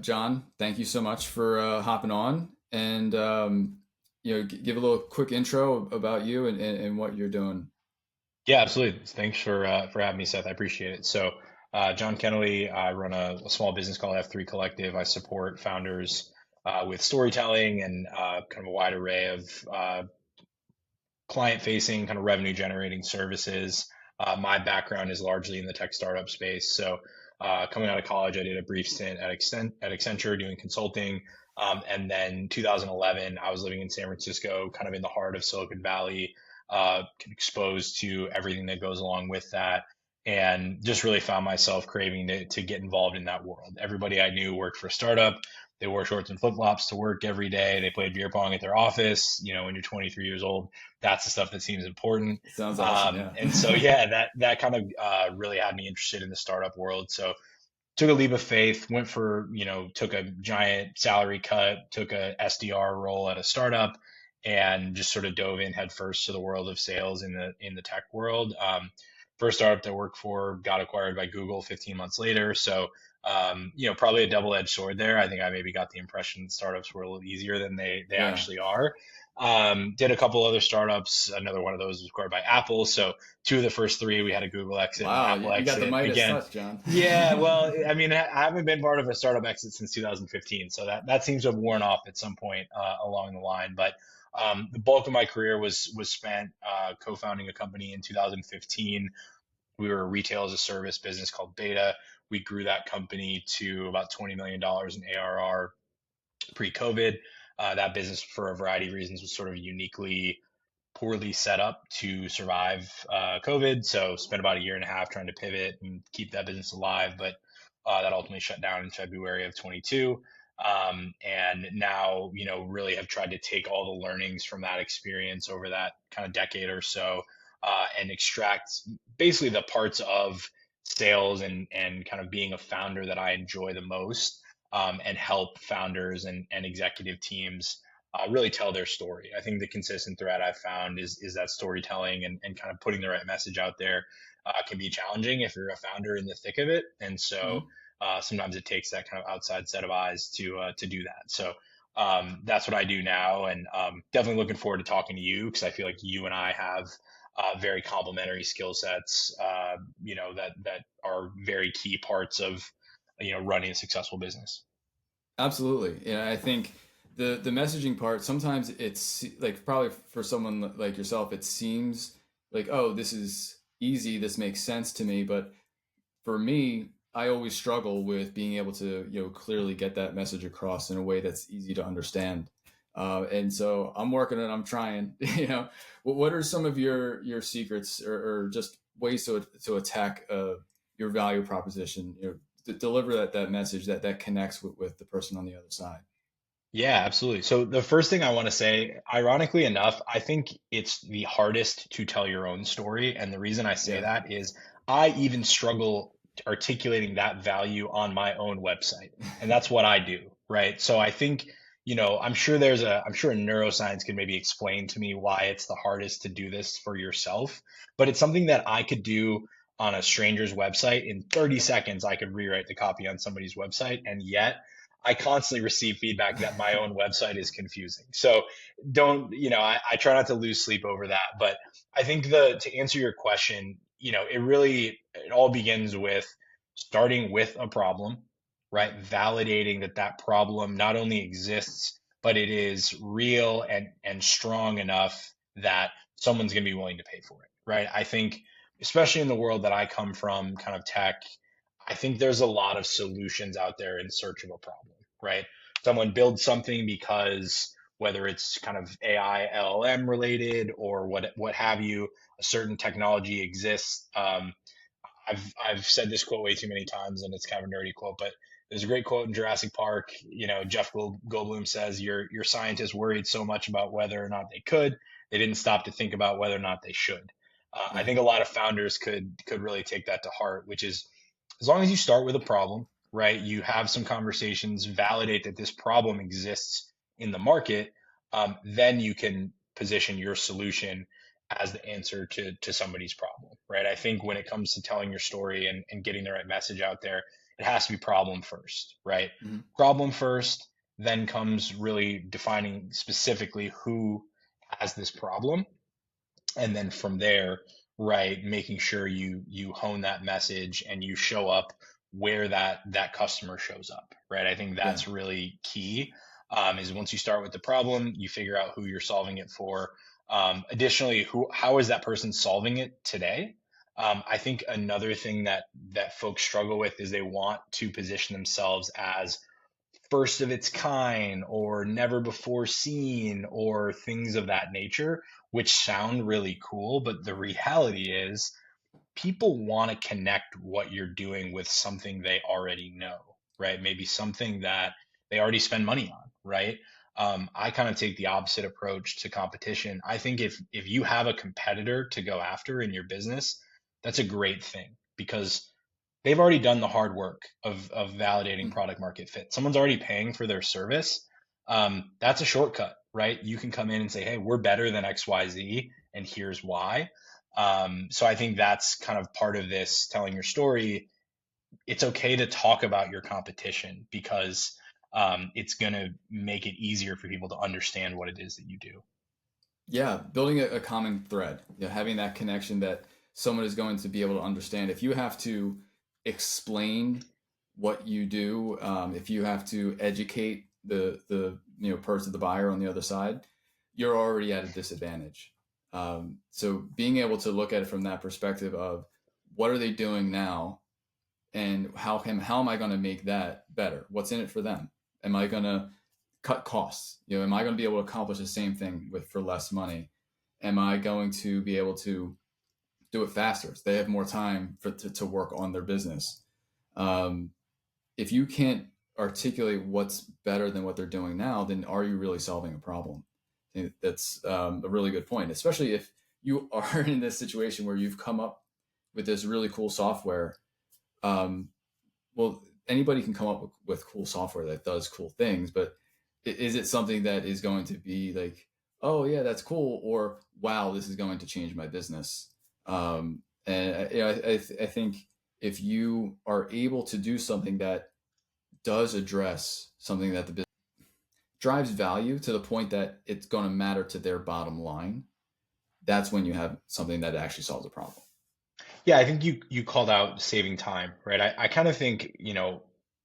John, thank you so much for hopping on and give a little quick intro about you and what you're doing. Yeah, absolutely. Thanks for having me, Seth. I appreciate it. So, John Kennelly, I run a small business called F3 Collective. I support founders with storytelling and kind of a wide array of client-facing, kind of revenue-generating services. My background is largely in the tech startup space. So, coming out of college, I did a brief stint at Accenture doing consulting. And then 2011, I was living in San Francisco, kind of in the heart of Silicon Valley, exposed to everything that goes along with that, and just really found myself craving to get involved in that world. Everybody I knew worked for a startup. They wore shorts and flip-flops to work every day. They played beer pong at their office. When you're 23 years old, that's the stuff that seems important. It sounds awesome, yeah. And so, yeah, that kind of really had me interested in the startup world. So took a leap of faith, went for, took a giant salary cut, took a SDR role at a startup, and just sort of dove in headfirst to the world of sales in the tech world. First startup that I worked for got acquired by Google 15 months later. So, probably a double-edged sword there. I think I maybe got the impression that startups were a little easier than they Yeah. actually are. Did a couple other startups. Another one of those was acquired by Apple. So two of the first three, we had a Google exit and an Wow, Apple you got the exit. Midas Again, touch, John. yeah, well, I mean, I haven't been part of a startup exit since 2015, so that seems to have worn off at some point along the line. But the bulk of my career was spent co-founding a company in 2015. We were a retail as a service business called Beta. We grew that company to about $20 million in ARR pre-COVID. That business, for a variety of reasons, was sort of uniquely poorly set up to survive COVID. So spent about a year and a half trying to pivot and keep that business alive, but that ultimately shut down in February of 22. And now, really have tried to take all the learnings from that experience over that kind of decade or so, and extract basically the parts of sales and kind of being a founder that I enjoy the most, and help founders and executive teams really tell their story. I think the consistent thread I've found is that storytelling and kind of putting the right message out there can be challenging if you're a founder in the thick of it. And so Mhm. sometimes it takes that kind of outside set of eyes to do that. So that's what I do now, and definitely looking forward to talking to you because I feel like you and I have very complementary skill sets. That are very key parts of running a successful business. Absolutely. Yeah, I think the messaging part sometimes it's like probably for someone like yourself, it seems like, oh, this is easy, this makes sense to me, but for me, I always struggle with being able to, clearly get that message across in a way that's easy to understand. And so I'm working and I'm trying. What are some of your secrets or just ways to attack your value proposition? To deliver that message that connects with the person on the other side. Yeah, absolutely. So the first thing I want to say, ironically enough, I think it's the hardest to tell your own story. And the reason I say Yeah. that is I even struggle articulating that value on my own website. And that's what I do, right? So I think, I'm sure neuroscience can maybe explain to me why it's the hardest to do this for yourself, but it's something that I could do on a stranger's website. In 30 seconds, I could rewrite the copy on somebody's website. And yet, I constantly receive feedback that my own website is confusing. So don't, I try not to lose sleep over that. But I think to answer your question, it all begins with starting with a problem, right? Validating that problem not only exists, but it is real and strong enough that someone's going to be willing to pay for it, right? I think, especially in the world that I come from, kind of tech, I think there's a lot of solutions out there in search of a problem, right? Someone builds something because whether it's kind of AI, LLM related or what have you, a certain technology exists. I've said this quote way too many times, and it's kind of a nerdy quote, but there's a great quote in Jurassic Park. Jeff Goldblum says, "Your scientists worried so much about whether or not they could, they didn't stop to think about whether or not they should." I Yeah. think a lot of founders could really take that to heart, which is as long as you start with a problem, right? You have some conversations, validate that this problem exists in the market, then you can position your solution as the answer to somebody's problem, right? I think when it comes to telling your story and getting the right message out there, it has to be problem first, right? Mhm. Problem first, then comes really defining specifically who has this problem, and then from there, right, making sure you hone that message and you show up where that customer shows up, right? I think Yeah. that's really key. Is once you start with the problem, you figure out who you're solving it for. Additionally, how is that person solving it today? I think another thing that folks struggle with is they want to position themselves as first of its kind or never before seen or things of that nature, which sound really cool. But the reality is, people want to connect what you're doing with something they already know, right? Maybe something that they already spend money on, right? I kind of take the opposite approach to competition. I think if you have a competitor to go after in your business, that's a great thing because they've already done the hard work of validating Mm. product market fit. Someone's already paying for their service. That's a shortcut, right? You can come in and say, hey, we're better than XYZ, and here's why. So I think that's kind of part of this telling your story. It's okay to talk about your competition because it's going to make it easier for people to understand what it is that you do. Yeah, building a common thread, having that connection that someone is going to be able to understand. If you have to explain what you do, if you have to educate the person, the buyer on the other side, you're already at a disadvantage. So being able to look at it from that perspective of what are they doing now, and how am I going to make that better? What's in it for them? Am I going to cut costs? Am I going to be able to accomplish the same thing with for less money? Am I going to be able to do it faster? So they have more time to work on their business. Um, if you can't articulate what's better than what they're doing now, then are you really solving a problem? I think that's a really good point, especially if you are in this situation where you've come up with this really cool software. Um, well, anybody can come up with cool software that does cool things, but is it something that is going to be like, oh yeah, that's cool, or wow, this is going to change my business? And I think if you are able to do something that does address something that the business drives value to the point that it's going to matter to their bottom line, that's when you have something that actually solves a problem. Yeah, I think you called out saving time, right? I kind of think,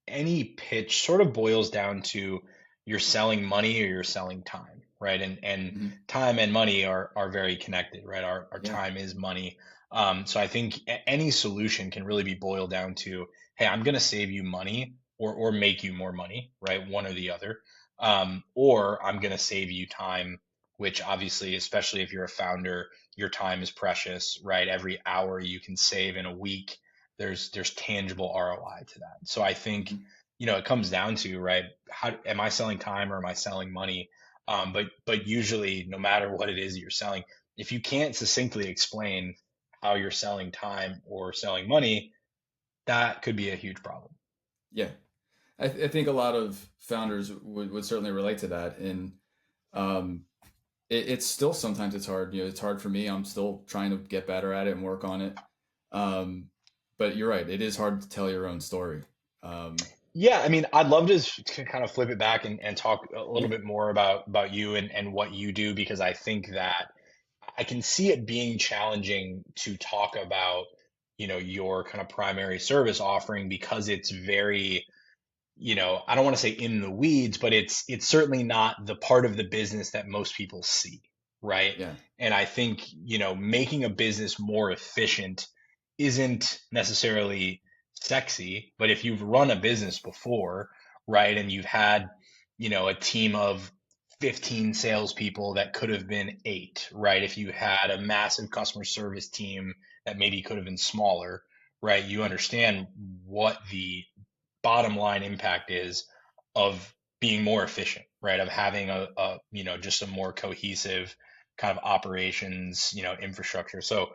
any pitch sort of boils down to you're selling money or you're selling time, right? And Hmm. time and money are very connected, right? Our Yeah. time is money. So I think any solution can really be boiled down to, hey, I'm going to save you money or make you more money, right? One or the other. Or I'm going to save you time, which obviously, especially if you're a founder, your time is precious, right? Every hour you can save in a week, there's tangible ROI to that. So I think, Hmm. it comes down to, right, how am I selling time or am I selling money? But usually, no matter what it is that you're selling, if you can't succinctly explain how you're selling time or selling money, that could be a huge problem. Yeah. I think a lot of founders would certainly relate to that. And um, it's still sometimes it's hard. It's hard for me. I'm still trying to get better at it and work on it. Um, but you're right. It is hard to tell your own story. Um, Yeah, I mean, I'd love to kind of flip it back and talk a little yeah. bit more about you and what you do because I think that I can see it being challenging to talk about, your kind of primary service offering because it's very, I don't want to say in the weeds, but it's certainly not the part of the business that most people see, right? Yeah. And I think, making a business more efficient isn't necessarily sexy, but if you've run a business before, right, and you've had, a team of 15 salespeople that could have been eight, right? If you had a massive customer service team that maybe could have been smaller, right? You understand what the bottom line impact is of being more efficient, right? Of having just a more cohesive kind of operations, infrastructure. So,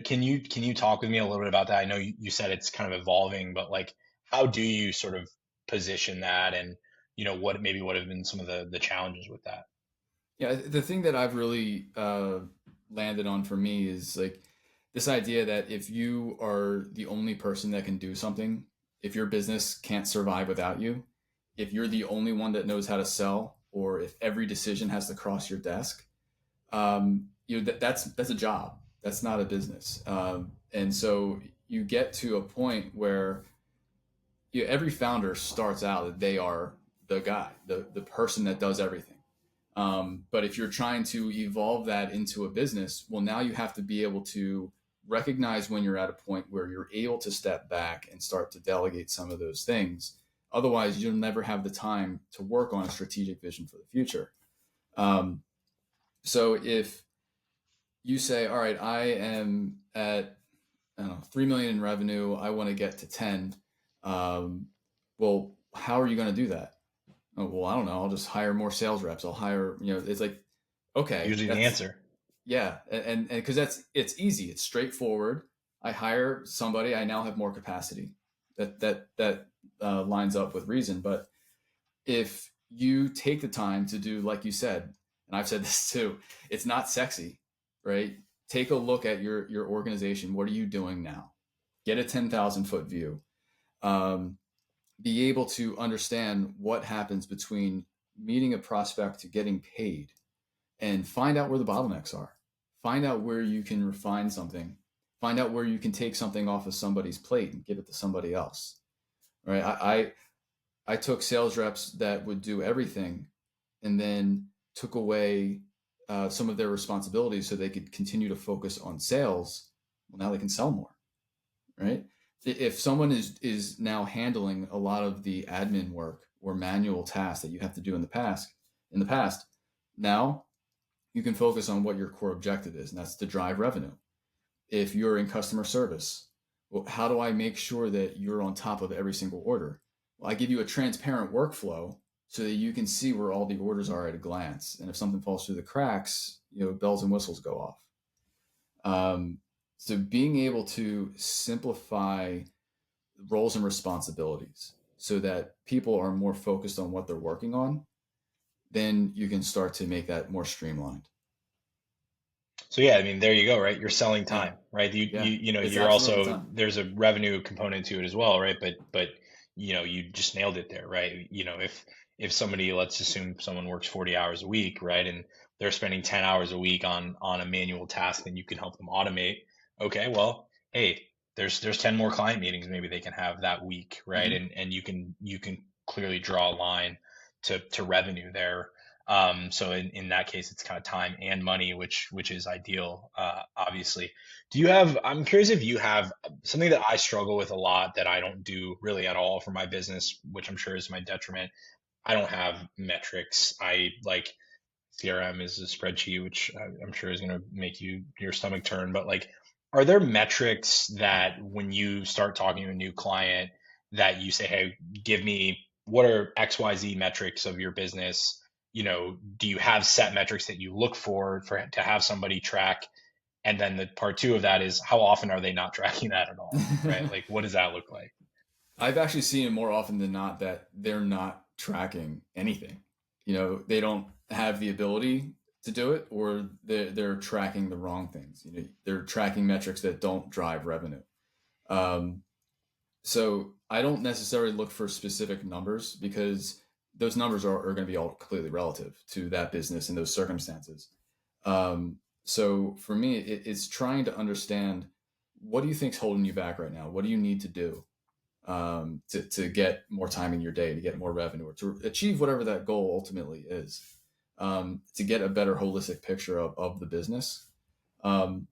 can you talk with me a little bit about that? I know you said it's kind of evolving, but like, how do you sort of position that, and what have been some of the challenges with that? Yeah. The thing that I've really landed on for me is like this idea that if you are the only person that can do something, if your business can't survive without you, if you're the only one that knows how to sell, or if every decision has to cross your desk, that's a job. That's not a business. And so you get to a point where every founder starts out that they are the guy, the person that does everything. But if you're trying to evolve that into a business, well, now you have to be able to recognize when you're at a point where you're able to step back and start to delegate some of those things. Otherwise, you'll never have the time to work on a strategic vision for the future. Um, so if you say, all right, I am at, I don't know, 3 million in revenue, I want to get to 10. Um, well, how are you going to do that? Oh, well, I don't know. I'll just hire more sales reps. I'll hire, it's like, okay, Usually the that's, answer. yeah. And because it's easy, it's straightforward. I hire somebody, I now have more capacity. That lines up with reason. But if you take the time to do, like you said, and I've said this too, it's not sexy, right? Take a look at your organization. What are you doing now? Get a 10,000 foot view. Um, be able to understand what happens between meeting a prospect to getting paid, and find out where the bottlenecks are. Find out where you can refine something. Find out where you can take something off of somebody's plate and give it to somebody else. Right? I took sales reps that would do everything, and then took away some of their responsibilities so they could continue to focus on sales. Well, now they can sell more, right? If someone is now handling a lot of the admin work or manual tasks that you have to do in the past, now you can focus on what your core objective is, and that's to drive revenue. If you're in customer service, well, how do I make sure that you're on top of every single order? Well, I give you a transparent workflow so that you can see where all the orders are at a glance. And if something falls through the cracks, bells and whistles go off. So being able to simplify roles and responsibilities so that people are more focused on what they're working on, then you can start to make that more streamlined. So yeah, I mean, there you go, right? You're selling Yeah. time, right? Yeah. It's You're absolutely also, time. there's a revenue component to it as well, right? But you just nailed it there, right? If somebody, let's assume someone works 40 hours a week, right? And they're spending 10 hours a week on a manual task, and you can help them automate. Okay, well, hey, there's 10 more client meetings maybe they can have that week, right? Hmm. And you can clearly draw a line to revenue there. So in that case, it's kind of time and money, which is ideal, obviously. I'm curious if you have something that I struggle with a lot that I don't do really at all for my business, which I'm sure is my detriment. I don't have metrics. I like CRM is a spreadsheet, which I'm sure is going to make your stomach turn. But like, are there metrics that when you start talking to a new client that you say, hey, give me what are XYZ metrics of your business? Do you have set metrics that you look for to have somebody track? And then the part two of that is how often are they not tracking that at all, right? Like, what does that look like? I've actually seen it more often than not that they're not tracking anything. They don't have the ability to do it, or they're tracking the wrong things. They're tracking metrics that don't drive revenue. Um, so I don't necessarily look for specific numbers, because those numbers are going to be all completely relative to that business and those circumstances. So for me, it's trying to understand, what do you think's holding you back right now? What do you need to do to get more time in your day, to get more revenue, or to achieve whatever that goal ultimately is, to get a better holistic picture of the business. Um,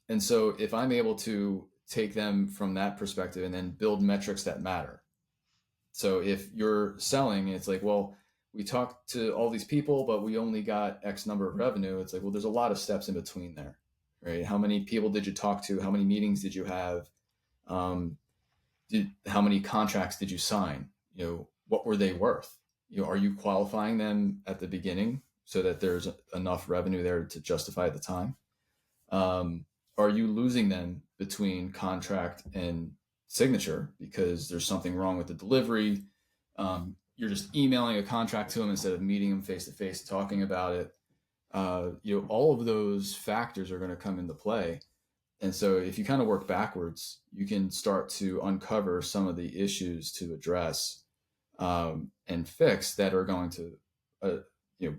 and so if I'm able to take them from that perspective and then build metrics that matter. So if you're selling, it's like, well, we talked to all these people, but we only got X number of revenue. It's like, well, there's a lot of steps in between there, right? How many people did you talk to? How many meetings did you have? Um, how many contracts did you sign? What were they worth? Are you qualifying them at the beginning so that there's enough revenue there to justify the time? Um, are you losing them between contract and signature because there's something wrong with the delivery? You're just emailing a contract to them instead of meeting them face to face, talking about it. All of those factors are going to come into play. And so if you kind of work backwards, you can start to uncover some of the issues to address, and fix that are going to,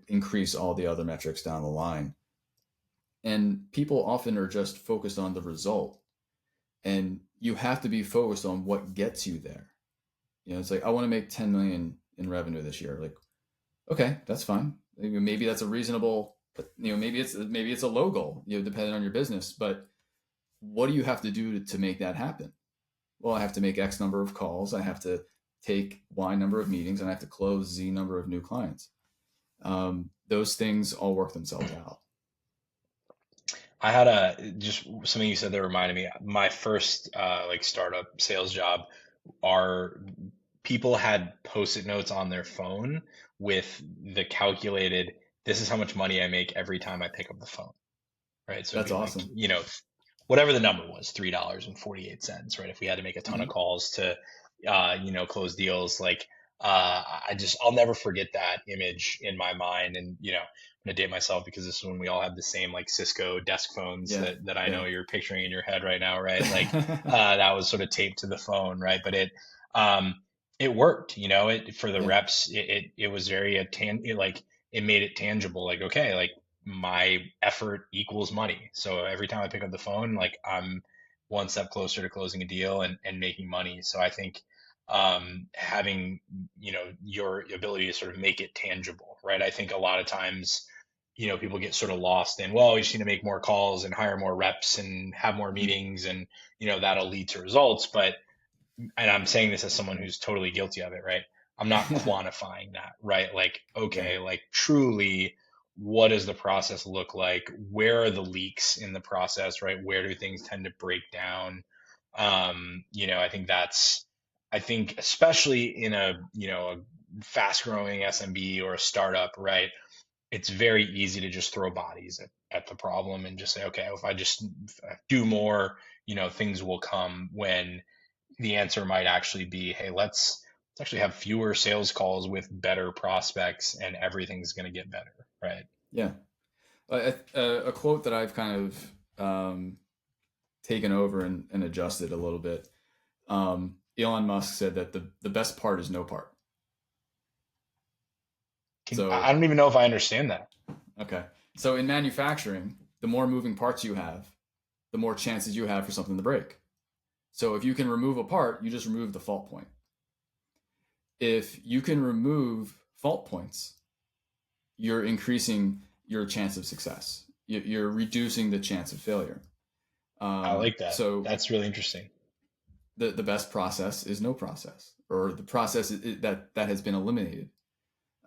increase all the other metrics down the line. And people often are just focused on the result, and you have to be focused on what gets you there. It's like, I want to make 10 million in revenue this year. Like, okay, that's fine. Maybe that's a reasonable, maybe it's a low goal, depending on your business. But what do you have to do to make that happen? Well, I have to make X number of calls. I have to take Y number of meetings, and I have to close Z number of new clients. Those things all work themselves out. I had just something you said that reminded me. My first like startup sales job, our people had post-it notes on their phone with the calculated, this is how much money I make every time I pick up the phone, right? So it'd That's be like, awesome. whatever the number was, $3.48, right? If we had to make a ton of Hmm. calls to, close deals, like, I'll never forget that image in my mind. And, I'm gonna date myself because this is when we all had the same like Cisco desk phones Yeah, that I yeah. know you're picturing in your head right now, right? Like, that was sort of taped to the phone, right? But um, it worked, for the Yeah, reps, it was very, it made it tangible. Like, okay, like, my effort equals money. So every time I pick up the phone, like, I'm one step closer to closing a deal and making money. So I think, having, your ability to sort of make it tangible, right? I think a lot of times, people get sort of lost in, well, you just need to make more calls and hire more reps and have more mhm. meetings, and, that'll lead to results. But, and I'm saying this as someone who's totally guilty of it, right? I'm not quantifying that, right? Like, Yeah, okay, like, truly, what does the process look like? Where are the leaks in the process, right? Where do things tend to break down? I think especially in a fast growing SMB or a startup, right? It's very easy to just throw bodies at the problem and just say, okay, if I just do more, things will come, when the answer might actually be, hey, let's actually have fewer sales calls with better prospects, and everything's going to get better, right? yeah. A quote that I've kind of, taken over and adjusted a little bit. Elon Musk said that the best part is no part. I So, don't even know if I understand that. okay. So in manufacturing, the more moving parts you have, the more chances you have for something to break. So if you can remove a part, you just remove the fault point. If you can remove fault points, you're increasing your chance of success. You're reducing the chance of failure. I like that. So That's really interesting. the best process is no process, or the process that has been eliminated.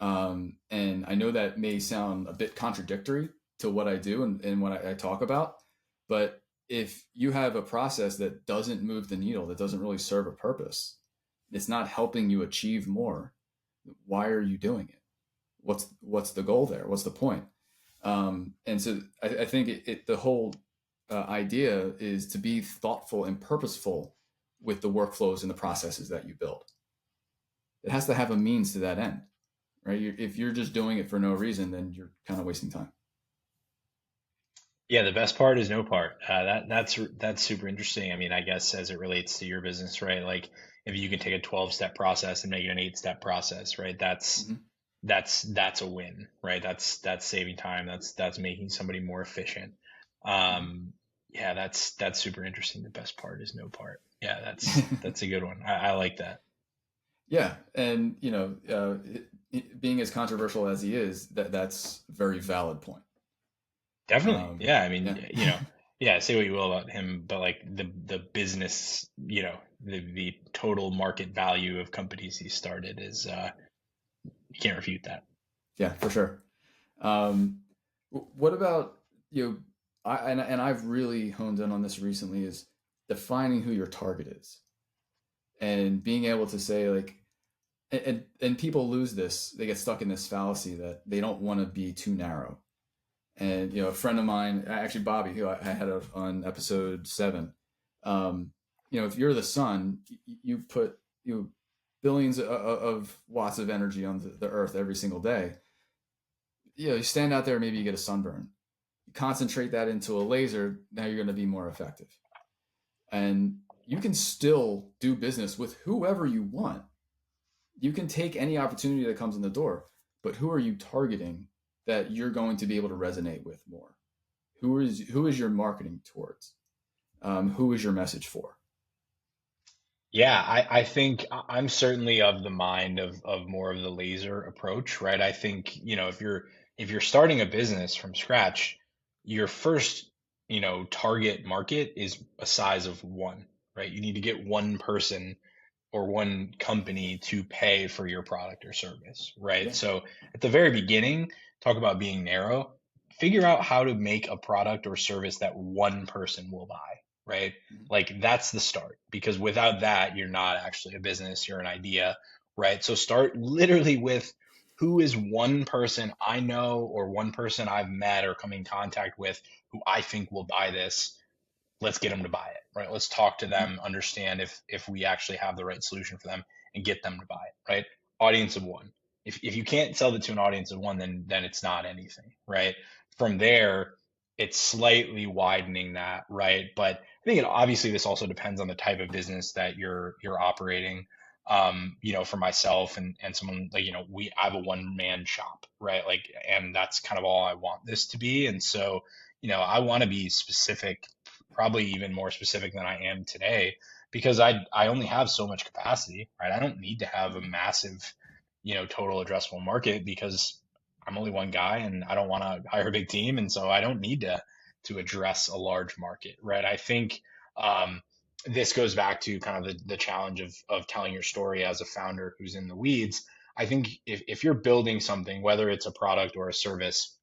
And I know that may sound a bit contradictory to what I do and what I talk about, but if you have a process that doesn't move the needle, that doesn't really serve a purpose, it's not helping you achieve more. Why are you doing it? What's the goal there? What's the point? And so I think the whole idea is to be thoughtful and purposeful with the workflows and the processes that you build. It has to have a means to that end, right? If you're just doing it for no reason, then you're kind of wasting time. Yeah, the best part is no part. That's super interesting. I mean, I guess as it relates to your business, right? Like, if you can take a 12-step process and make it an 8-step process, right? Hmm. That's a win, right? That's saving time. That's making somebody more efficient. Hmm. Yeah, that's super interesting. The best part is no part. Yeah, that's a good one. I like that. Yeah, and being as controversial as he is, that's a very valid point. Definitely. Yeah, I Yeah. mean, yeah, say what you will about him, but like the business, the total market value of companies he started is, you can't refute that. Yeah, for sure. Um, what about you know, and I've really honed in on this recently, is defining who your target is and being able to say, like, and people lose this, they get stuck in this fallacy that they don't want to be too narrow. And a friend of mine, actually Bobby, who I had on episode 7, if you're the sun, you put billions of watts of energy on the earth every single day. You stand out there, maybe you get a sunburn. concentrate that into a laser, now you're going to be more effective. And you can still do business with whoever you want. You can take any opportunity that comes in the door, but who are you targeting that you're going to be able to resonate with more? Who is your marketing towards? Who is your message for? Yeah, I think I'm certainly of the mind of more of the laser approach, right? I think, if you're starting a business from scratch, your first, target market is a size of one, right? You need to get one person or one company to pay for your product or service, right? Yeah. So at the very beginning, talk about being narrow, figure out how to make a product or service that one person will buy, right? Mhm. Like that's the start because without that, you're not actually a business, you're an idea, right? So start literally with who is one person I know or one person I've met or come in contact with who I think will buy this. Let's get them to buy it, right? Let's talk to Mhm. them, understand if we actually have the right solution for them and get them to buy it, right? Audience of one. If you can't sell it to an audience of one, then it's not anything, right? From there, it's slightly widening that, right? But I think obviously this also depends on the type of business that you're operating. For myself and someone like, I have a one man shop, right? Like, and that's kind of all I want this to be. And so, I want to be specific, probably even more specific than I am today, because I only have so much capacity, right? I don't need to have a Mhm. massive, total addressable market because I'm only one guy and I don't want to hire a big team, and so I don't need to address a large market, right? I think this goes back to kind of the challenge of telling your story as a founder who's in the weeds. I think if you're building something, whether it's a product or a service,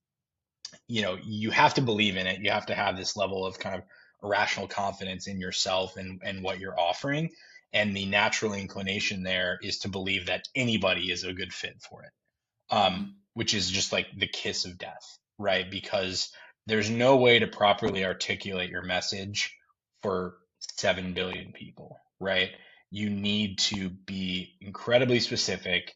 you have to believe in it. You have to have this level of kind of irrational confidence in yourself and what you're offering. And the natural inclination there is to believe that anybody is a good fit for it, Mhm. which is just like the kiss of death, right? Because there's no way to properly articulate your message for 7 billion people, right? You need to be incredibly specific,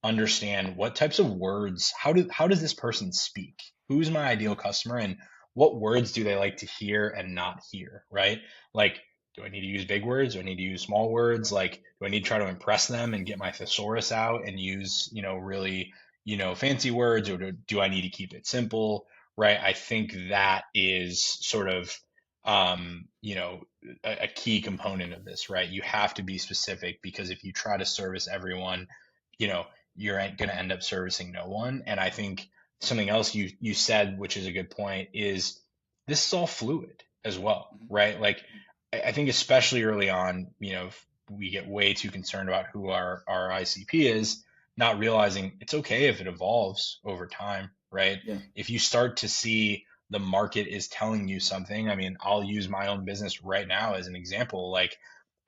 understand what types of words, how does this person speak? Who's my ideal Mhm. customer and what words do they like to hear and not hear, right? Like, do I need to use big words? Do I need to use small words? Like, do I need to try to impress them and get my thesaurus out and use, really, fancy words, or do I need to keep it simple? Right. I think that is sort of, a key component of this, right? You have to be specific because if you try to service everyone, you know, you're going to end up servicing no one. And I think something else you said, which is a good point, is this is all fluid as well, Mhm. right? Like, I think especially early on, we get way too concerned about who our ICP is, not realizing it's okay if it evolves over time, right? Yeah. If you start to see the market is telling you something, I mean, I'll use my own business right now as an example. Like,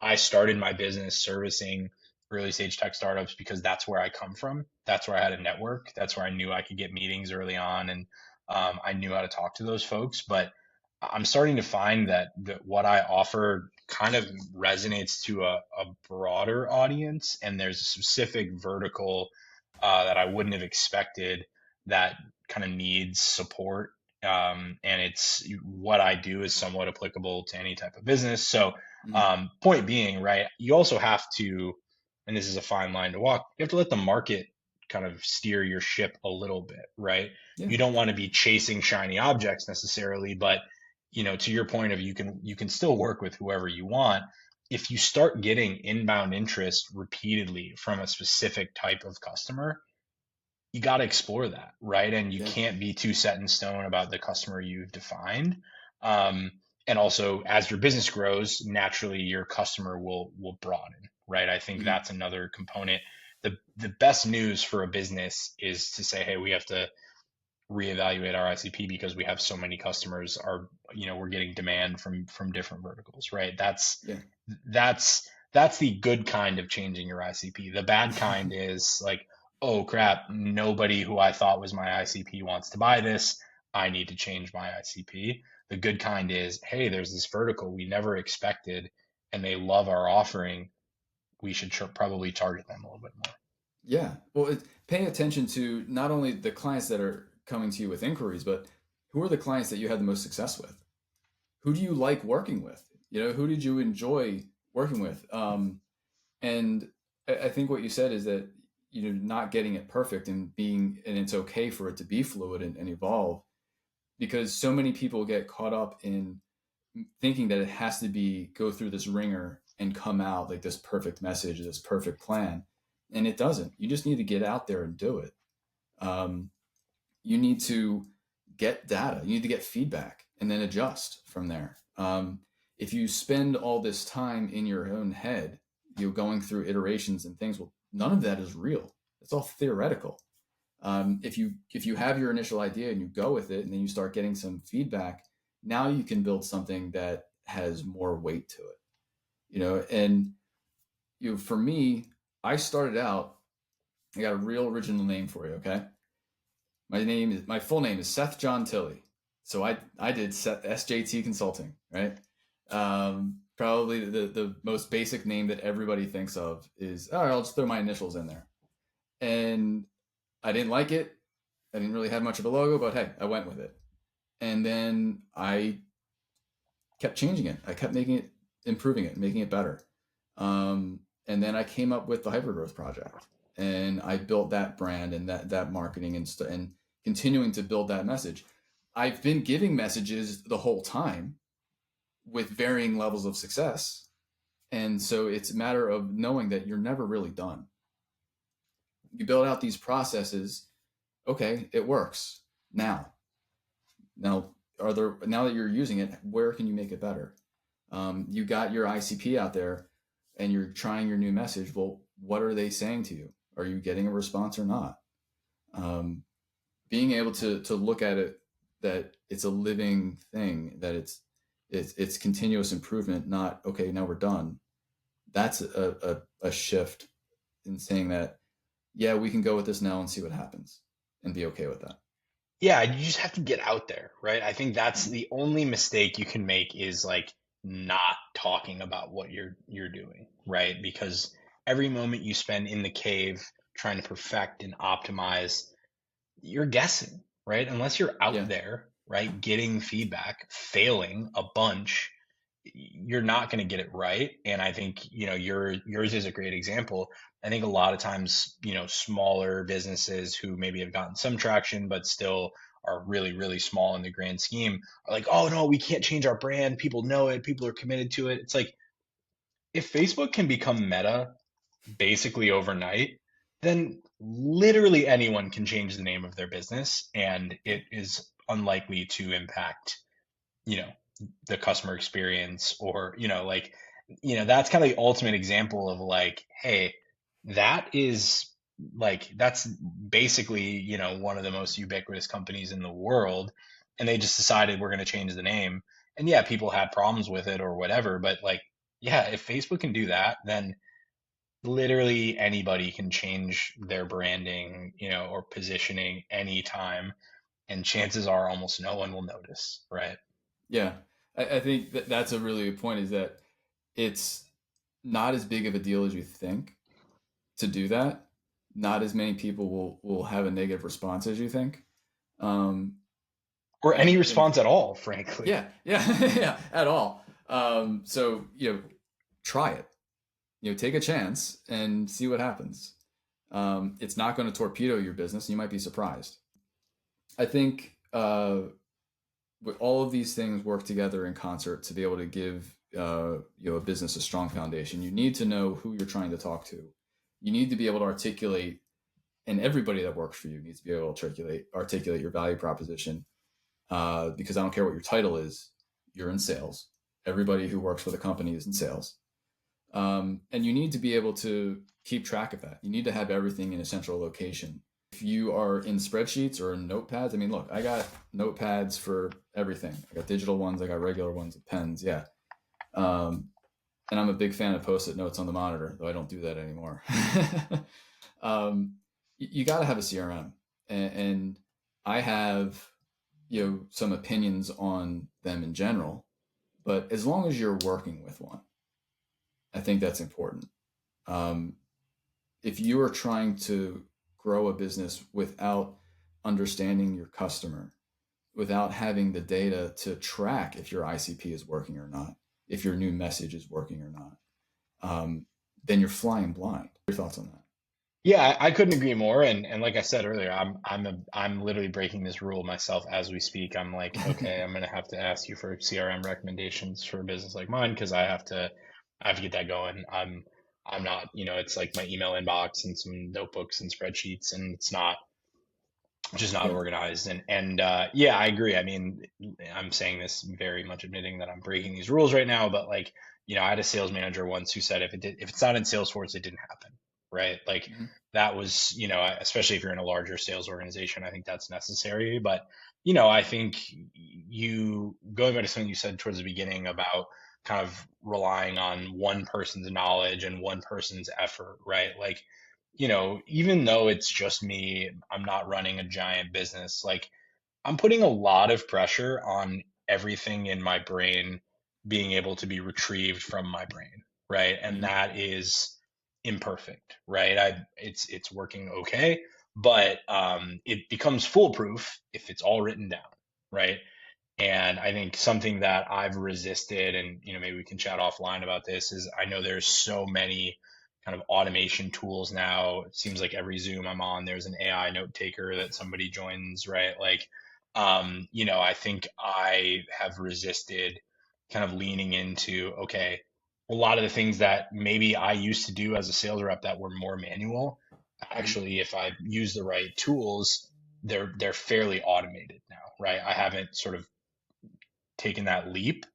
I started my business servicing early stage tech startups because that's where I come from. That's where I had a network. That's where I knew I could get meetings early on, and I knew how to talk to those folks. But I'm starting to find that what I offer kind of resonates to a broader audience, and there's a specific vertical that I wouldn't have expected that kind of needs support. And it's what I do is somewhat applicable to any type of business. So, Mhm. point being, right, you also have to, and this is a fine line to walk, you have to let the market kind of steer your ship a little bit, right? Yeah. You don't want to be chasing shiny objects necessarily, but to your point of you can still work with whoever you want. If you start getting inbound interest repeatedly from a specific type of customer, you got to explore that, right? And you Yeah. can't be too set in stone about the customer you've defined. Um, and also, as your business grows, naturally your customer will broaden, right? I think Mhm. that's another component. The best news for a business is to say, hey, we have to reevaluate our ICP because we have so many customers. We're getting demand from different verticals, right? Yeah. That's the good kind of changing your ICP. The bad kind is like, oh crap, nobody who I thought was my ICP wants to buy this. I need to change my ICP. The good kind is, hey, there's this vertical we never expected and they love our offering. We should probably target them a little bit more. Yeah. Well, paying attention to not only the clients that are coming to you with inquiries, but who are the clients that you had the most success with? Who do you like working with? Who did you enjoy working with? And I think what you said is that, not getting it perfect and it's okay for it to be fluid and evolve, because so many people get caught up in thinking that it has to go through this ringer and come out like this perfect message, this perfect plan. And it doesn't. You just need to get out there and do it. Um, you need to get data, you need to get feedback, and then adjust from there. If you spend all this time in your own head, going through iterations and things, well, none of that is real. It's all theoretical. If you have your initial idea and you go with it, and then you start getting some feedback, now you can build something that has more weight to it. And for me, I started out. I got a real original name for you. Okay, my full name is Seth John Tilley. So I did SJT Consulting, right? Probably the most basic name that everybody thinks of is, all right, I'll just throw my initials in there. And I didn't like it. I didn't really have much of a logo, but hey, I went with it. And then I kept changing it. I kept improving it, making it better. And then I came up with the Hypergrowth project, and I built that brand and that marketing and continuing to build that message. I've been giving messages the whole time with varying levels of success. And so it's a matter of knowing that you're never really done. You build out these processes. Okay, it works. Now now that you're using it, where can you make it better? You got your ICP out there and you're trying your new message. Well, what are they saying to you? Are you getting a response or not? Being able to look at it, that it's a living thing, that it's continuous improvement, not, okay, now we're done. That's a shift in saying that, yeah, we can go with this now and see what happens and be okay with that. Yeah, you just have to get out there, right? I think that's the only mistake you can make is like not talking about what you're doing, right? Because every moment you spend in the cave trying to perfect and optimize, you're guessing, right? Unless you're out Yeah. there, right, getting feedback, failing a bunch, you're not going to get it right. And I think, yours is a great example. I think a lot of times, smaller businesses who maybe have gotten some traction, but still are really, really small in the grand scheme are like, oh no, we can't change our brand. People know it. People are committed to it. It's like, if Facebook can become Meta basically overnight, then literally anyone can change the name of their business and it is unlikely to impact, you know, the customer experience or, that's kind of the ultimate example of like, hey, that is that's basically, one of the most ubiquitous companies in the world. And they just decided we're going to change the name. And yeah, people had problems with it or whatever. But like, yeah, if Facebook can do that, then literally anybody can change their branding, or positioning anytime. And chances are almost no one will notice, right? Yeah. I think that's a really good point, is that it's not as big of a deal as you think to do that. Not as many people will have a negative response as you think. Um, Or any and response at all, frankly. yeah, yeah, yeah, at all. So, try it. Take a chance and see what happens. It's not going to torpedo your business. You might be surprised. I think all of these things work together in concert to be able to give a business a strong foundation. You need to know who you're trying to talk to. You need to be able to articulate, and everybody that works for you needs to be able to articulate your value proposition. Because I don't care what your title is, you're in sales. Everybody who works for the company is in sales. And you need to be able to keep track of that. You need to have everything in a central location. If you are in spreadsheets or in notepads, I mean, look, I got notepads for everything. I got digital ones, I got regular ones with pens. Yeah. And I'm a big fan of post-it notes on the monitor, though I don't do that anymore. You got to have a CRM, and I have, some opinions on them in general, but as long as you're working with one, I think that's important. Um, if you are trying to grow a business without understanding your customer, without having the data to track if your ICP is working or not, if your new message is working or not, then you're flying blind. Your thoughts on that? Yeah, I couldn't agree more. And like I said earlier, I'm literally breaking this rule myself as we speak. I'm like, okay, I'm gonna have to ask you for CRM recommendations for a business like mine because I have to get that going. I'm not, it's like my email inbox and some notebooks and spreadsheets, and it's not just not Yeah. organized. And yeah, I agree. I mean, I'm saying this very much admitting that I'm breaking these rules right now, but like, I had a sales manager once who said if it's not in Salesforce, it didn't happen, right? Like Mhm. that was, especially if you're in a larger sales organization, I think that's necessary. But I think you going back to something you said towards the beginning about kind of relying on one person's knowledge and one person's effort, right? Like even though it's just me, I'm not running a giant business. Like I'm putting a lot of pressure on everything in my brain being able to be retrieved from my brain, right? And Mhm. that is imperfect, right? It's working okay, but it becomes foolproof if it's all written down, right? And I think something that I've resisted, and maybe we can chat offline about this, is I know there's so many kind of automation tools now. It seems like every Zoom I'm on, there's an AI note taker that somebody joins, right? Like, I think I have resisted kind of leaning into, okay, a lot of the things that maybe I used to do as a sales rep that were more manual, Mhm. actually, if I use the right tools, they're fairly automated now, right? I haven't sort of taken that leap,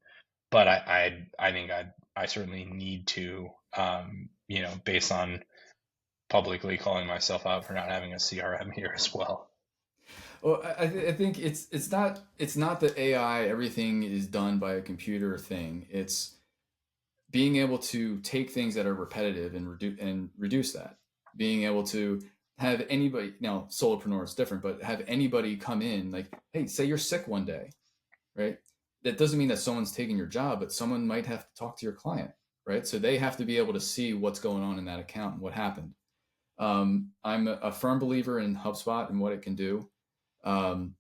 but I think I certainly need to, based on publicly calling myself out for not having a CRM here as well. Well, I think it's not that AI everything is done by a computer thing. It's being able to take things that are repetitive and reduce that. Being able to have anybody, now solopreneur is different, but have anybody come in like, hey, say you're sick one day, right? That doesn't mean that someone's taking your job, but someone might have to talk to your client, right? So they have to be able to see what's going on in that account and what happened. I'm a firm believer in HubSpot and what it can do. Um,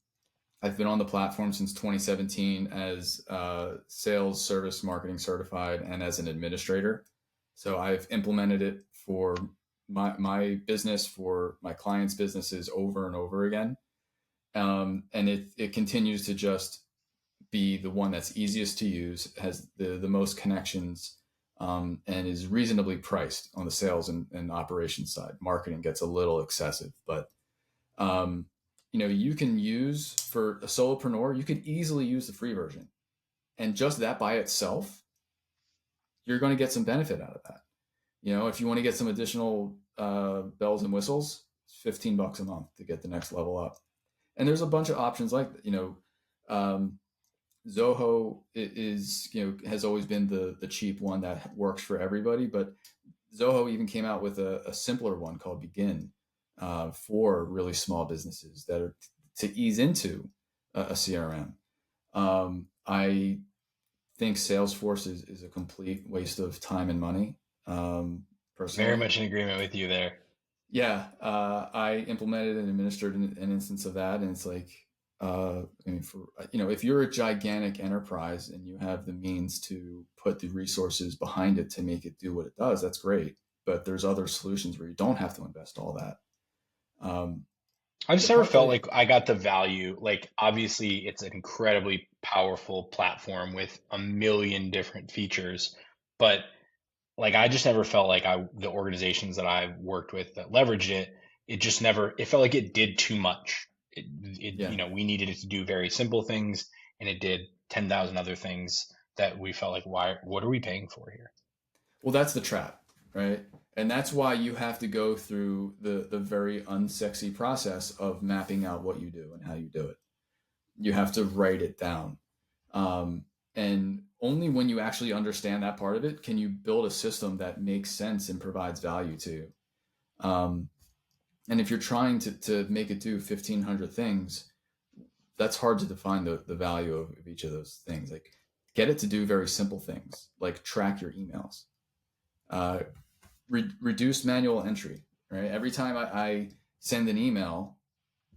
I've been on the platform since 2017 as sales service marketing certified and as an administrator. So I've implemented it for my business, for my clients' businesses over and over again. And it continues to just be the one that's easiest to use, has the most connections, and is reasonably priced on the sales and operations side. Marketing gets a little excessive, but um, you can use for a solopreneur, you could easily use the free version. And just that by itself, you're going to get some benefit out of that. If you want to get some additional bells and whistles, it's $15 a month to get the next level up. And there's a bunch of options like that. Um, Zoho is, has always been the cheap one that works for everybody, but Zoho even came out with a simpler one called Begin for really small businesses that are to ease into a CRM. I think Salesforce is a complete waste of time and money, Very personally. much in agreement with you there. Yeah, I implemented and administered an instance of that, and it's like, I mean, for if you're a gigantic enterprise and you have the means to put the resources behind it to make it do what it does, that's great. But there's other solutions where you don't have to invest all that. Um, I the just never part felt that like I got the value. Like, obviously, it's an incredibly powerful platform with a million different features, but like I just never felt like the organizations that I've worked with that leveraged it, it just never it felt like it did too much. yeah, We needed it to do very simple things, and it did 10,000 other things that we felt like, what are we paying for here? well, that's the trap, right? And that's why you have to go through the very unsexy process of mapping out what you do and how you do it. You have to write it down. Um, and only when you actually understand that part of it can you build a system that makes sense and provides value to you. Um, and if you're trying to make it do 1,500 things, that's hard to define the value of each of those things. Like, get it to do very simple things, like track your emails, uh, reduce manual entry, right? Every time I send an email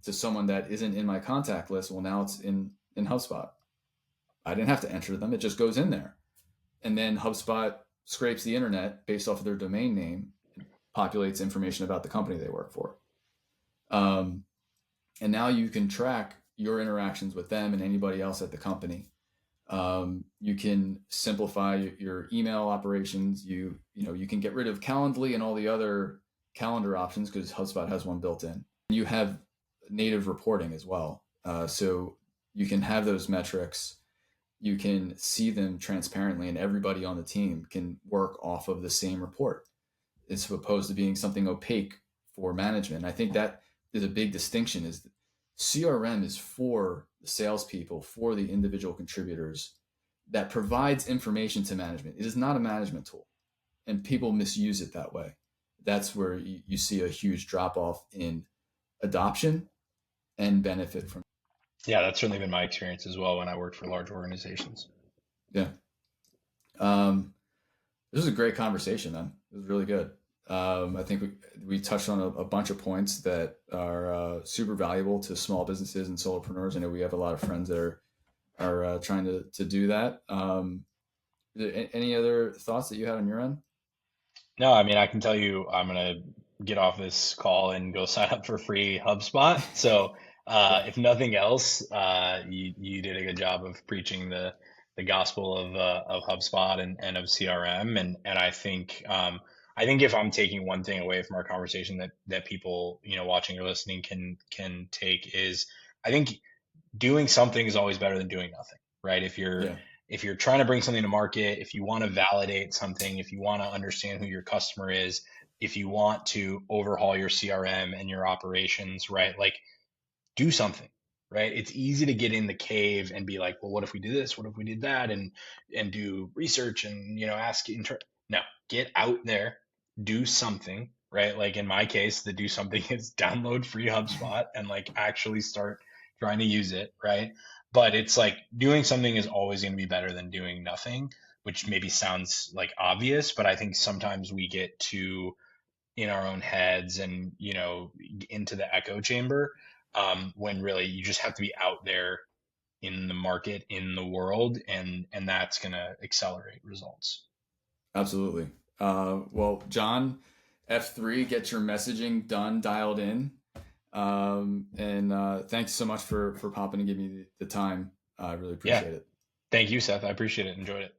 to someone that isn't in my contact list, well, now it's in HubSpot. I didn't have to enter them. It just goes in there. And then HubSpot scrapes the internet based off of their domain name, populates information about the company they work for. Um, and now you can track your interactions with them and anybody else at the company. You can simplify your email operations. You can get rid of Calendly and all the other calendar options because HubSpot has one built in. You have native reporting as well. So you can have those metrics. You can see them transparently, and everybody on the team can work off of the same report. As opposed to being something opaque for management. I think that is a big distinction. Is CRM is for the salespeople, for the individual contributors, that provides information to management. It is not a management tool, and people misuse it that way. That's where you see a huge drop off in adoption and benefit from. Yeah, that's certainly been my experience as well when I worked for large organizations. Yeah. This was a great conversation, man. It was really good. I think we touched on a bunch of points that are super valuable to small businesses and solopreneurs. I know we have a lot of friends that are trying to do that. Any other thoughts that you had on your end? No, I mean, I can tell you I'm gonna get off this call and go sign up for free HubSpot. So, Yeah, if nothing else, you did a good job of preaching the gospel of HubSpot and of CRM, and I think if I'm taking one thing away from our conversation that people watching or listening can take is I think doing something is always better than doing nothing, right? yeah, If you're trying to bring something to market, if you want to validate something, if you want to understand who your customer is, if you want to overhaul your CRM and your operations, right? Like do something, right? It's easy to get in the cave and be like, well, what if we did this? What if we did that? And do research and ask no, get out there, do something, right? Like in my case, the do something is download free HubSpot and like actually start trying to use it, right? But it's like doing something is always going to be better than doing nothing, which maybe sounds like obvious, but I think sometimes we get too in our own heads and into the echo chamber, when really you just have to be out there in the market, in the world, and that's going to accelerate results. absolutely. Well, John, F3, get your messaging done, dialed in. And thanks so much for popping and giving me the time. I really Yeah, appreciate it. thank you, Seth. I appreciate it. Enjoyed it.